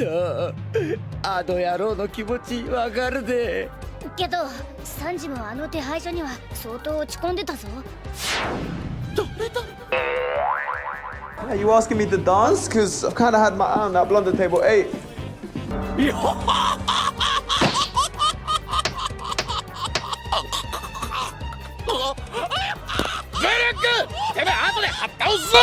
あの野郎の気持ちわかるで。けどサンジもあの手配書には相当落ち込んでたぞ。誰だ。 Hey, you asking me to dance? Cause I've kind of had my eye on that blonde at table 8. Very good. てめえ後で貼ったおすぞ。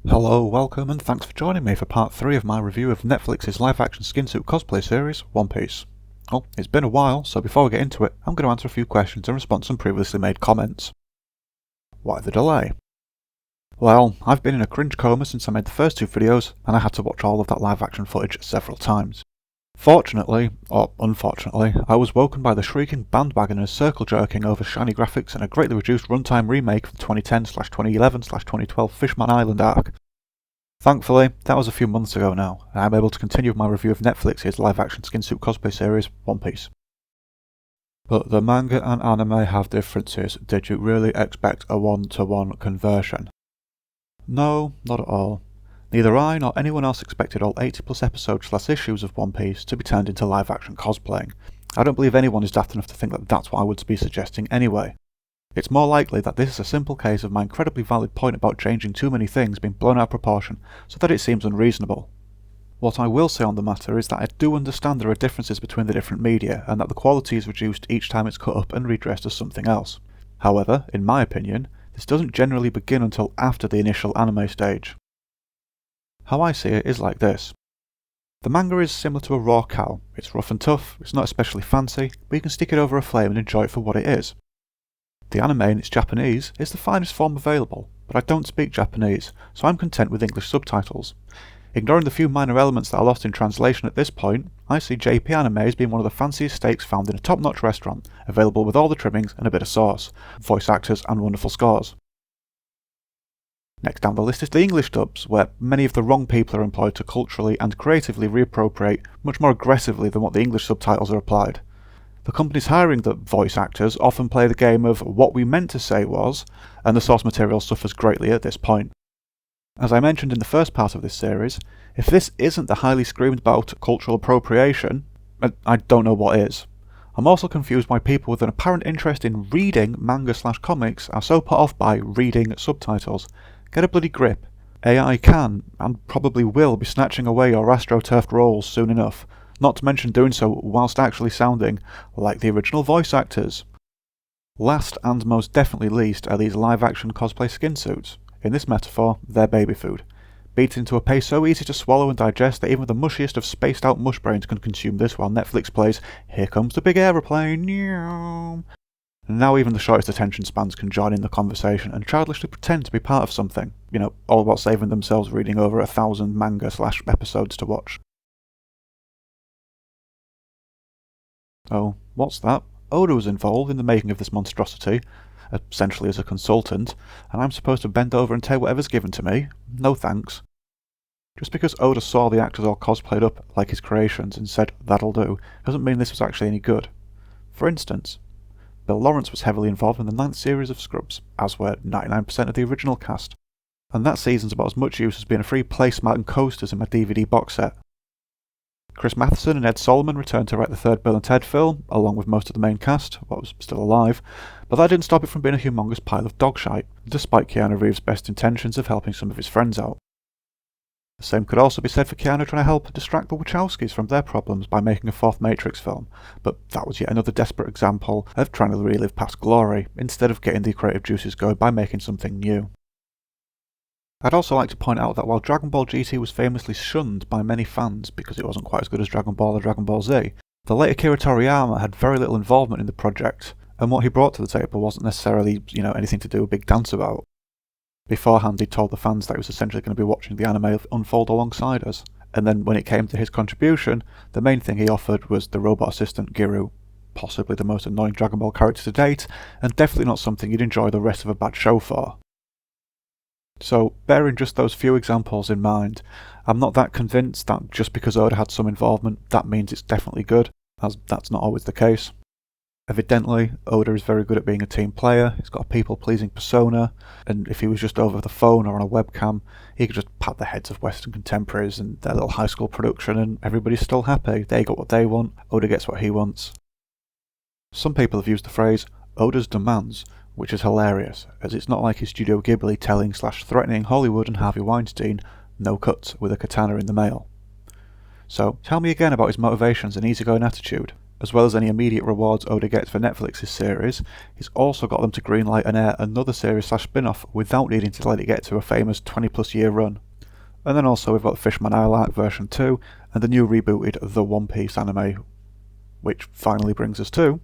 Hello, welcome, and thanks for joining me for part 3 of my review of Netflix's live-action skin-suit cosplay series, One Piece. Well, it's been a while, so before we get into it, I'm going to answer a few questions and respond to some previously made comments. Why the delay? Well, I've been in a cringe coma since I made the first 2 videos, and I had to watch all of that live-action footage several times. Fortunately, or unfortunately, I was woken by the shrieking bandwagoners circle jerking over shiny graphics and a greatly reduced runtime remake of the 2010/2011/2012 Fishman Island arc. Thankfully, that was a few months ago now, and I'm able to continue with my review of Netflix's live-action skin-suit cosplay series, One Piece. But the manga and anime have differences. Did you really expect a one-to-one conversion? No, not at all. Neither I nor anyone else expected all 80+ episodes/issues of One Piece to be turned into live-action cosplaying. I don't believe anyone is daft enough to think that that's what I would be suggesting anyway. It's more likely that this is a simple case of my incredibly valid point about changing too many things being blown out of proportion so that it seems unreasonable. What I will say on the matter is that I do understand there are differences between the different media and that the quality is reduced each time it's cut up and redressed as something else. However, in my opinion, this doesn't generally begin until after the initial anime stage. How I see it is like this. The manga is similar to a raw cow. It's rough and tough, it's not especially fancy, but you can stick it over a flame and enjoy it for what it is. The anime in its Japanese is the finest form available, but I don't speak Japanese, so I'm content with English subtitles. Ignoring the few minor elements that are lost in translation at this point, I see JP anime as being one of the fanciest steaks found in a top-notch restaurant, available with all the trimmings and a bit of sauce, voice actors and wonderful scores. Next down the list is the English dubs, where many of the wrong people are employed to culturally and creatively reappropriate much more aggressively than what the English subtitles are applied. The companies hiring the voice actors often play the game of what we meant to say was, and the source material suffers greatly at this point. As I mentioned in the first part of this series, if this isn't the highly screamed about cultural appropriation, I don't know what is. I'm also confused why people with an apparent interest in reading manga/comics are so put off by reading subtitles. Get a bloody grip. AI can, and probably will, be snatching away your astroturfed roles soon enough, not to mention doing so whilst actually sounding like the original voice actors. Last and most definitely least are these live-action cosplay skin suits. In this metaphor, they're baby food. Beaten into a paste so easy to swallow and digest that even the mushiest of spaced-out mush brains can consume this while Netflix plays "Here Comes the Big Aeroplane." Now even the shortest attention spans can join in the conversation and childishly pretend to be part of something, all while saving themselves reading over 1,000 manga/episodes to watch. Oh, what's that? Oda was involved in the making of this monstrosity, essentially as a consultant, and I'm supposed to bend over and take whatever's given to me? No thanks. Just because Oda saw the actors all cosplayed up like his creations and said, "that'll do," doesn't mean this was actually any good. For instance, Bill Lawrence was heavily involved in the 9th series of Scrubs, as were 99% of the original cast, and that season's about as much use as being a free placemat and coasters in my DVD box set. Chris Matheson and Ed Solomon returned to write the 3rd Bill and Ted film, along with most of the main cast, what was still alive, but that didn't stop it from being a humongous pile of dogshite, despite Keanu Reeves' best intentions of helping some of his friends out. The same could also be said for Keanu trying to help distract the Wachowskis from their problems by making a 4th Matrix film, but that was yet another desperate example of trying to relive past glory, instead of getting the creative juices going by making something new. I'd also like to point out that while Dragon Ball GT was famously shunned by many fans because it wasn't quite as good as Dragon Ball or Dragon Ball Z, the late Akira Toriyama had very little involvement in the project, and what he brought to the table wasn't necessarily, anything to do with Big Dance about. Beforehand, he told the fans that he was essentially going to be watching the anime unfold alongside us, and then when it came to his contribution, the main thing he offered was the robot assistant Giru, possibly the most annoying Dragon Ball character to date, and definitely not something you'd enjoy the rest of a bad show for. So, bearing just those few examples in mind, I'm not that convinced that just because Oda had some involvement, that means it's definitely good. as that's not always the case. Evidently, Oda is very good at being a team player, he's got a people-pleasing persona, and if he was just over the phone or on a webcam, he could just pat the heads of Western contemporaries and their little high school production and everybody's still happy. They got what they want, Oda gets what he wants. Some people have used the phrase, Oda's demands, which is hilarious, as it's not like his Studio Ghibli telling/threatening Hollywood and Harvey Weinstein, no cuts with a katana in the mail. So, tell me again about his motivations and easygoing attitude. As well as any immediate rewards Oda gets for Netflix's series, he's also got them to greenlight and air another series/spin-off without needing to let it get to a famous 20+ year run. And then also we've got Fishman Isle Arc version 2 and the new rebooted The One Piece anime, which finally brings us to...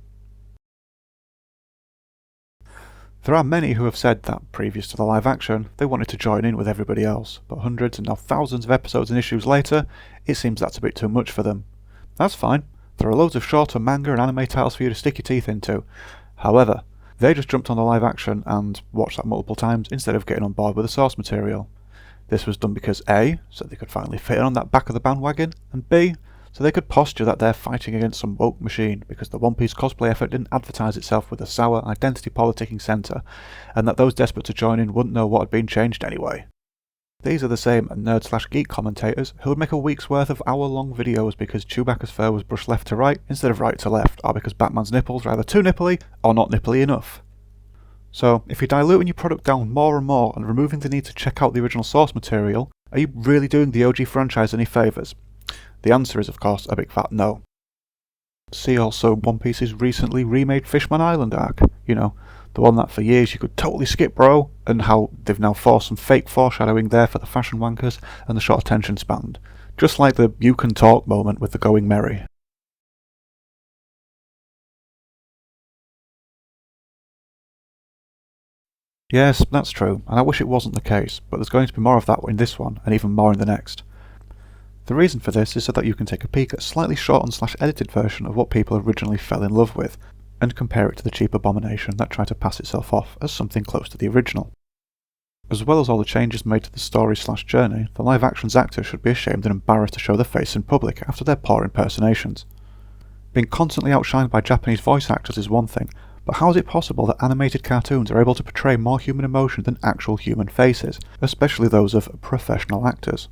There are many who have said that, previous to the live action, they wanted to join in with everybody else, but hundreds and now thousands of episodes and issues later, it seems that's a bit too much for them. That's fine. There are loads of shorter manga and anime titles for you to stick your teeth into. However, they just jumped on the live action and watched that multiple times instead of getting on board with the source material. This was done because A, so they could finally fit on that back of the bandwagon, and B, so they could posture that they're fighting against some woke machine because the One Piece cosplay effort didn't advertise itself with a sour identity politicking centre, and that those desperate to join in wouldn't know what had been changed anyway. These are the same nerd/geek commentators who would make a week's worth of hour-long videos because Chewbacca's fur was brushed left to right instead of right to left, or because Batman's nipples are either too nipply or not nipply enough. So, if you're diluting your product down more and more and removing the need to check out the original source material, are you really doing the OG franchise any favours? The answer is, of course, a big fat no. See also One Piece's recently remade Fishman Island arc, you know, the one that for years you could totally skip, bro, and how they've now forced some fake foreshadowing there for the fashion wankers and the short attention span. Just like the you can talk moment with the Going Merry. Yes, that's true, and I wish it wasn't the case, but there's going to be more of that in this one, and even more in the next. The reason for this is so that you can take a peek at a slightly shortened/edited version of what people originally fell in love with, and compare it to the cheap abomination that tried to pass itself off as something close to the original. As well as all the changes made to the story/journey, the live-action's actors should be ashamed and embarrassed to show their face in public after their poor impersonations. Being constantly outshined by Japanese voice actors is one thing, but how is it possible that animated cartoons are able to portray more human emotion than actual human faces, especially those of professional actors?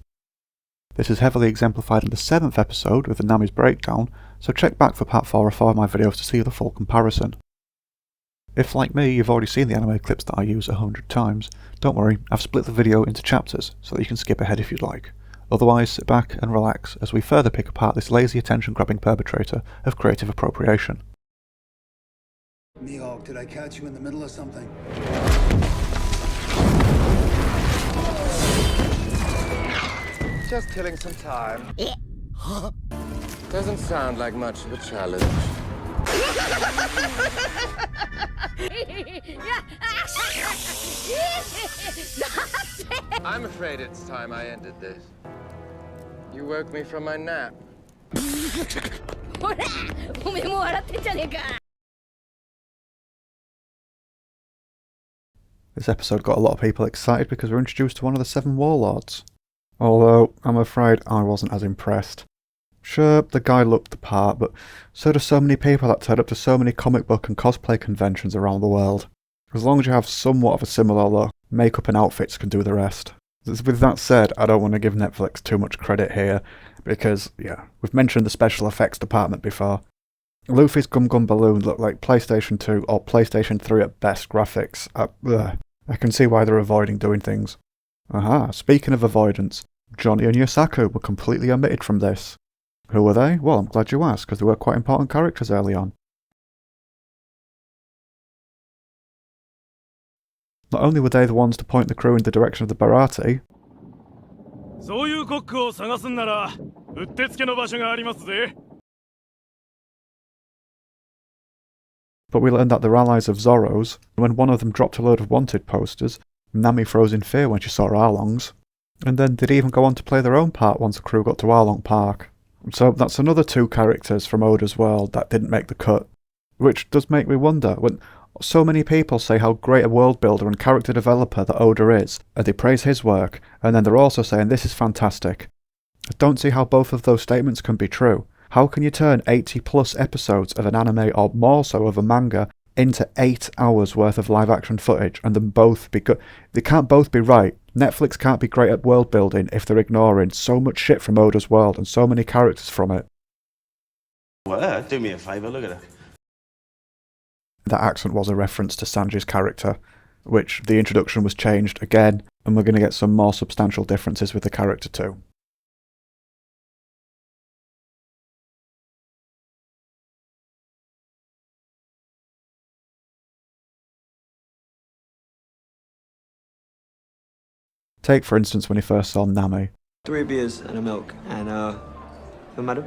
This is heavily exemplified in the 7th episode with the Nami's breakdown, so check back for part 4 or 5 of my videos to see the full comparison. If, like me, you've already seen the anime clips that I use 100 times, don't worry, I've split the video into chapters so that you can skip ahead if you'd like. Otherwise, sit back and relax as we further pick apart this lazy attention-grabbing perpetrator of creative appropriation. Mihawk, did I catch you in the middle of something? Just killing some time. Doesn't sound like much of a challenge. I'm afraid it's time I ended this. You woke me from my nap. This episode got a lot of people excited because we're introduced to one of the 7 warlords. Although, I'm afraid I wasn't as impressed. Sure, the guy looked the part, but so do so many people that turn up to so many comic book and cosplay conventions around the world. As long as you have somewhat of a similar look, makeup and outfits can do the rest. With that said, I don't want to give Netflix too much credit here, because, yeah, we've mentioned the special effects department before. Luffy's Gum Gum Balloon looked like PlayStation 2 or PlayStation 3 at best graphics. I can see why they're avoiding doing things. Aha, speaking of avoidance, Johnny and Yosaku were completely omitted from this. Who were they? Well, I'm glad you asked, because they were quite important characters early on. Not only were they the ones to point the crew in the direction of the Baratie, but we learned that they're allies of Zoro's, and when one of them dropped a load of wanted posters, Nami froze in fear when she saw Arlong's, and then they'd even go on to play their own part once the crew got to Arlong Park. So that's another 2 characters from Oda's world that didn't make the cut, which does make me wonder, when so many people say how great a world builder and character developer that Oda is, and they praise his work, and then they're also saying this is fantastic. I don't see how both of those statements can be true. How can you turn 80 plus episodes of an anime or more so of a manga into 8 hours worth of live action footage and them both be good? They can't both be right. Netflix can't be great at world building if they're ignoring so much shit from Oda's world and so many characters from it. Well, do me a favour, look at her. That accent was a reference to Sanji's character, which the introduction was changed again, and we're going to get some more substantial differences with the character too. Take for instance when he first saw Nami. 3 beers and a milk, and the madam?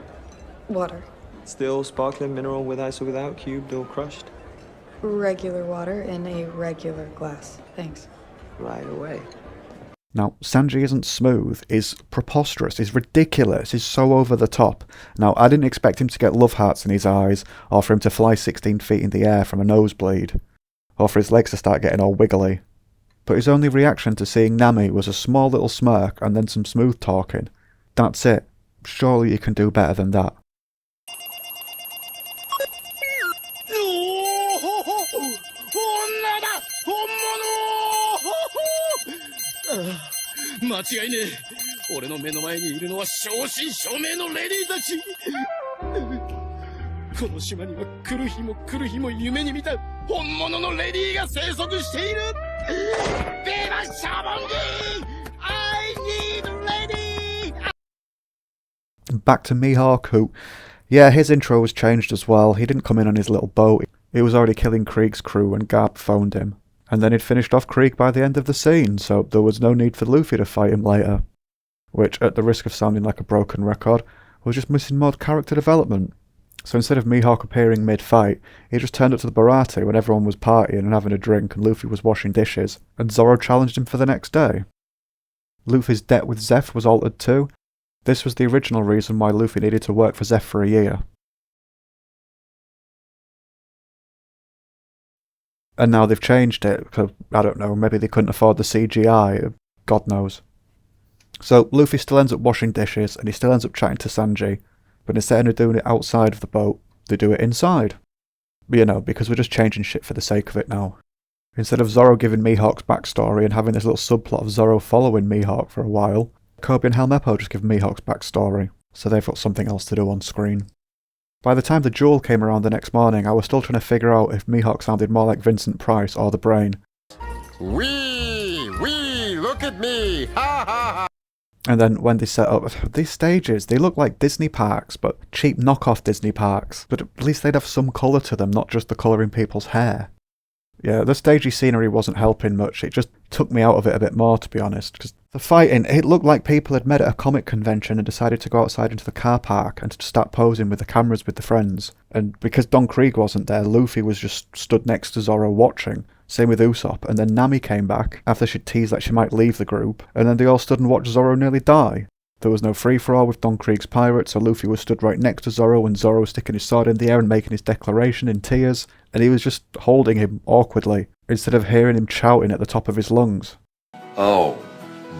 Water. Still sparkling mineral with ice or without, cubed or crushed? Regular water in a regular glass. Thanks. Right away. Now, Sanji Isn't Smooth is preposterous, is ridiculous, is so over the top. Now, I didn't expect him to get love hearts in his eyes, or for him to fly 16 feet in the air from a nosebleed, or for his legs to start getting all wiggly. But his only reaction to seeing Nami was a small little smirk and then some smooth talking. That's it. Surely you can do better than that. 間違いねえ。俺の目の前にいるのは正真正銘のレディーたち。この島には来る日も来る日も夢に見た本物のレディーが生息している。出ましたモンギー I need lady! Back to Mihawk, who, yeah, his intro was changed as well. He didn't come in on his little boat. He was already killing Krieg's crew when Garp phoned him. And then he'd finished off Krieg by the end of the scene, so there was no need for Luffy to fight him later. Which, at the risk of sounding like a broken record, was just missing more character development. So instead of Mihawk appearing mid-fight, he just turned up to the Barati when everyone was partying and having a drink and Luffy was washing dishes, and Zoro challenged him for the next day. Luffy's debt with Zeph was altered too. This was the original reason why Luffy needed to work for Zeph for a year. And now they've changed it, because, I don't know, maybe they couldn't afford the CGI, God knows. So Luffy still ends up washing dishes, and he still ends up chatting to Sanji, but instead of doing it outside of the boat, they do it inside. But, you know, because we're just changing shit for the sake of it now. Instead of Zoro giving Mihawk's backstory and having this little subplot of Zoro following Mihawk for a while, Kobe and Helmeppo just give Mihawk's backstory, so they've got something else to do on screen. By the time the duel came around the next morning, I was still trying to figure out if Mihawk sounded more like Vincent Price or the Brain. Wee! Look at me! Ha ha ha! And then when they set up these stages, they look like Disney parks, but cheap knockoff Disney parks. But at least they'd have some colour to them, not just the colour in people's hair. Yeah, the stagey scenery wasn't helping much, it just took me out of it a bit more, to be honest. Because the fighting, it looked like people had met at a comic convention and decided to go outside into the car park and to start posing with the cameras with the friends. And because Don Krieg wasn't there, Luffy was just stood next to Zoro watching. Same with Usopp, and then Nami came back after she'd teased that she might leave the group, and then they all stood and watched Zoro nearly die. There was no free-for-all with Don Krieg's pirates, so Luffy was stood right next to Zoro and Zoro sticking his sword in the air and making his declaration in tears, and he was just holding him awkwardly, instead of hearing him shouting at the top of his lungs. Oh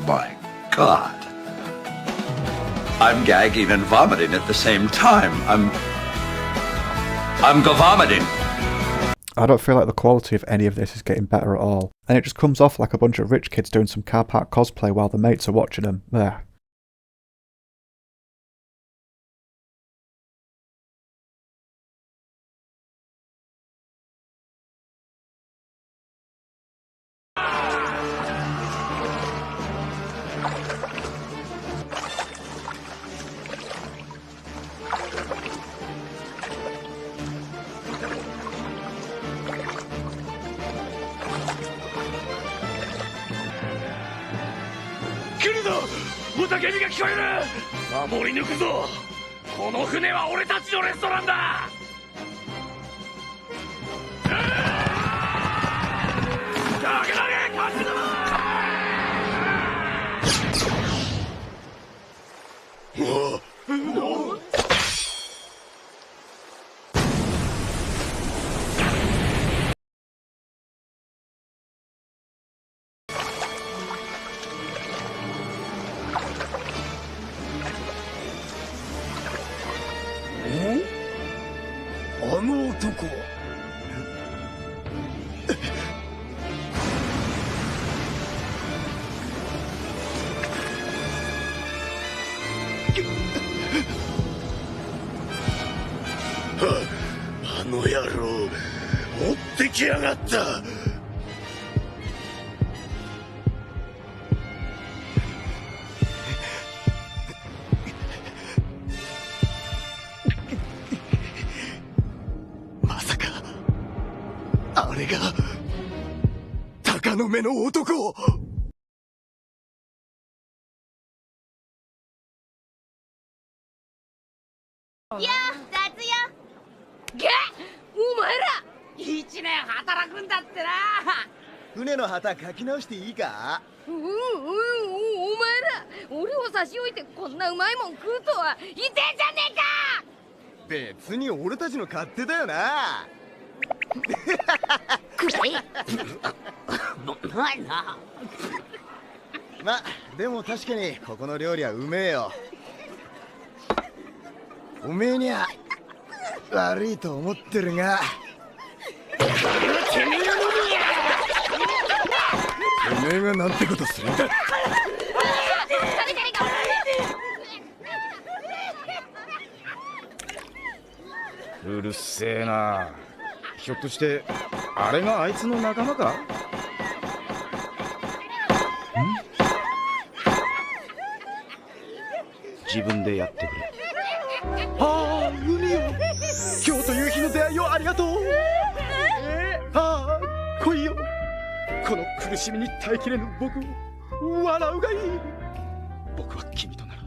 my god. I'm gagging and vomiting at the same time. I'm go-vomiting. I don't feel like the quality of any of this is getting better at all, and it just comes off like a bunch of rich kids doing some car park cosplay while the mates are watching them. There. の男はあの野郎持ってきやがった。まさかあれが鷹の目の男。や雑よ。げっ、お前ら一年働くんだってな。船の旗書き直していいか。お前ら俺を差し置いてこんなうまいもん食うとは痛えじゃねえか。別に俺たちの勝手だよな。くらえ。ないな。ま、でも確かにここの料理はうめえよ。おめえにゃ悪いと思ってるが、てめえがなんてことするんだ。うるせえな。ひょっとしてあれがあいつの仲間か。自分でやってくれ。ああ、海よ。今日という日の出会いをありがとう。ああ、来いよ。この苦しみに耐えきれぬ僕を笑うがいい。僕は君となら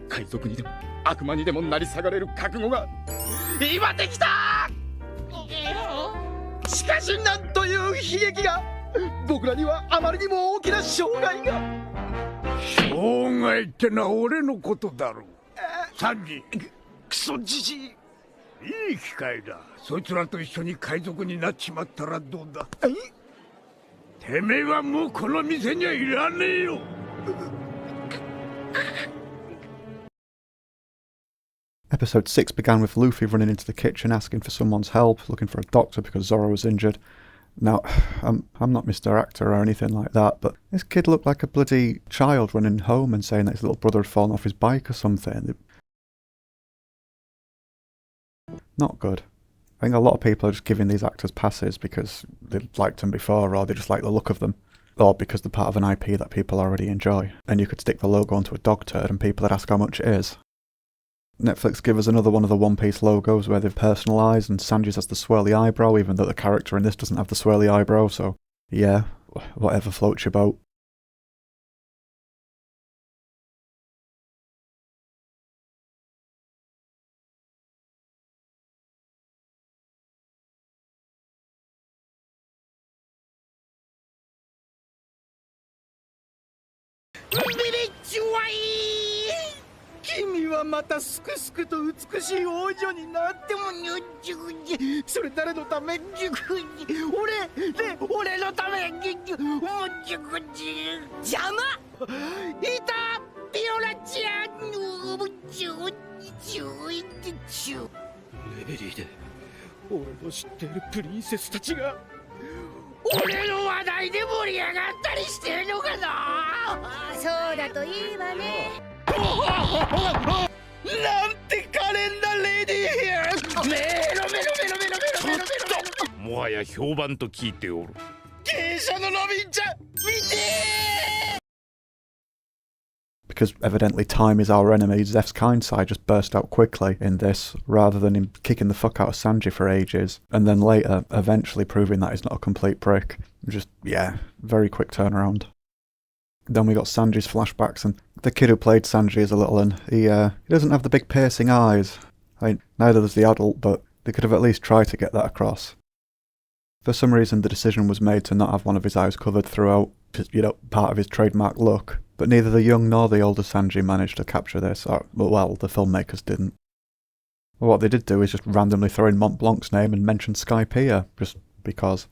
海賊にでも悪魔にでもなり下がれる覚悟が今できた。しかしなんという悲劇が。僕らにはあまりにも大きな障害が。障害ってのは俺のことだろう。サンジ、クソじじい。いい機会だ。そいつらと一緒に海賊になっちまったらどうだ。てめえはもうこの店にはいらねえよ。Episode 6 began with Luffy running into the kitchen asking for someone's help, looking for a doctor because Zoro was injured. Now, I'm not Mr. Actor or anything like that, but this kid looked like a bloody child running home and saying that his little brother had fallen off his bike or something. Not good. I think a lot of people are just giving these actors passes because they liked them before, or they just like the look of them, or because they're part of an IP that people already enjoy. And you could stick the logo onto a dog turd and people would ask how much it is. Netflix give us another one of the One Piece logos where they've personalised, and Sanji's has the swirly eyebrow, even though the character in this doesn't have the swirly eyebrow, so yeah, whatever floats your boat.ちわい。君はまたすくすくと美しい王女になってもにゅっじゅぐじ。それ誰のためじゅぐじ。俺のためじゅじゅもじゅぐじ。邪魔。いたピオラちゃんのじゅじゅじゅ。レベリーで俺の知っているプリンセスたちが俺の話題で盛り上がったりしてるのかな。そうだといいわね。なんて可憐なレディー。メロメロメロメロメロメロメロ。もはや評判と聞いておる。芸者のロビンちゃん見てー。 Because evidently time is our enemy, Zeph's kind side just burst out quickly in this, rather than him kicking the fuck out of Sanji for ages, and then later eventually proving that he's not a complete prick. Just, yeah, very quick turnaround. Then we got Sanji's flashbacks, and the kid who played Sanji as a little one, he doesn't have the big piercing eyes. I mean, neither does the adult, but they could have at least tried to get that across. For some reason the decision was made to not have one of his eyes covered throughout, part of his trademark look. But neither the young nor the older Sanji managed to capture this, or, well, the filmmakers didn't. What they did do is just randomly throw in Mont Blanc's name and mention Skypiea, just because.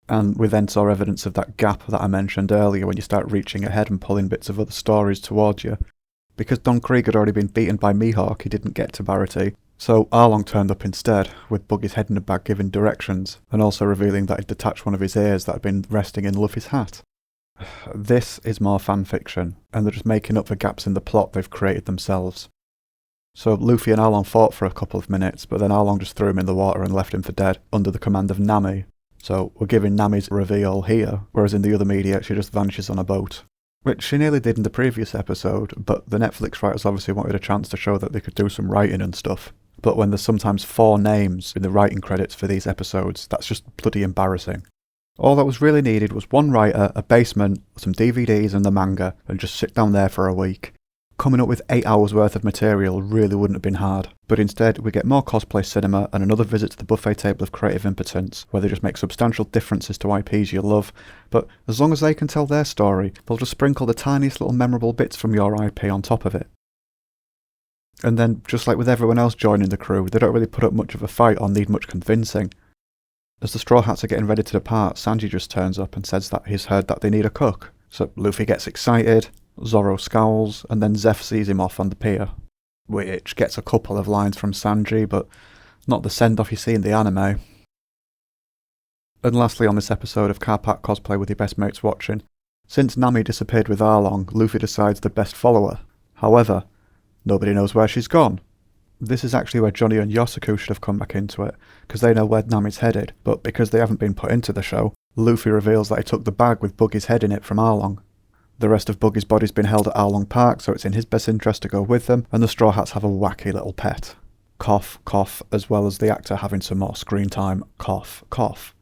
And we then saw evidence of that gap that I mentioned earlier when you start reaching ahead and pulling bits of other stories towards you. Because Don Krieg had already been beaten by Mihawk, he didn't get to Barity, So Arlong turned up instead, with Buggy's head in a bag giving directions, and also revealing that he'd detached one of his ears that had been resting in Luffy's hat. This is more fanfiction, and they're just making up for gaps in the plot they've created themselves. So Luffy and Arlong fought for a couple of minutes, but then Arlong just threw him in the water and left him for dead, under the command of Nami. So we're giving Nami's reveal here, whereas in the other media she just vanishes on a boat. Which she nearly did in the previous episode, but the Netflix writers obviously wanted a chance to show that they could do some writing and stuff. But when there's sometimes 4 names in the writing credits for these episodes, that's just bloody embarrassing. All that was really needed was one writer, a basement, some DVDs and the manga, and just sit down there for a week. Coming up with 8 hours worth of material really wouldn't have been hard, but instead we get more cosplay cinema and another visit to the buffet table of creative impotence, where they just make substantial differences to IPs you love, but as long as they can tell their story, they'll just sprinkle the tiniest little memorable bits from your IP on top of it. And then, just like with everyone else joining the crew, they don't really put up much of a fight or need much convincing. As the Strawhats are getting ready to depart, Sanji just turns up and says that he's heard that they need a cook. So Luffy gets excited, Zoro scowls, and then Zeph sees him off on the pier. Which gets a couple of lines from Sanji, but not the send-off you see in the anime. And lastly on this episode of Carpac Cosplay with your best mates watching, since Nami disappeared with Arlong, Luffy decides the best follower. However, nobody knows where she's gone. This is actually where Johnny and Yosaku should have come back into it, because they know where Nami's headed, but because they haven't been put into the show, Luffy reveals that he took the bag with Buggy's head in it from Arlong. The rest of Buggy's body's been held at Arlong Park, so it's in his best interest to go with them, and the Straw Hats have a wacky little pet. Cough, cough, as well as the actor having some more screen time. Cough, cough.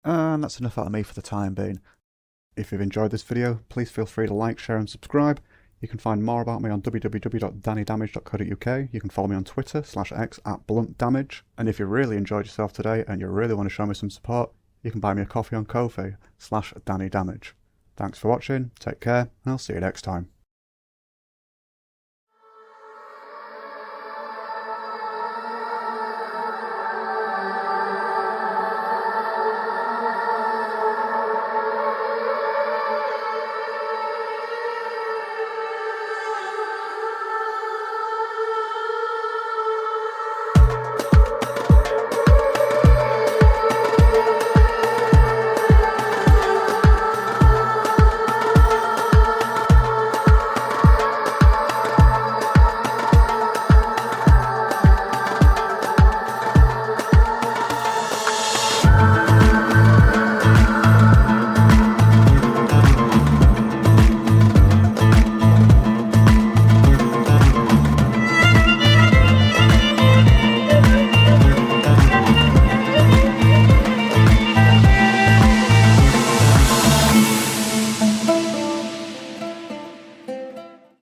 And that's enough out of me for the time being. If you've enjoyed this video, please feel free to like, share and subscribe. You can find more about me on www.dannydamage.co.uk. You can follow me on Twitter /X @bluntdamage. And if you really enjoyed yourself today and you really want to show me some support, you can buy me a coffee on Ko-fi /DannyDamage. Thanks for watching, take care, and I'll see you next time.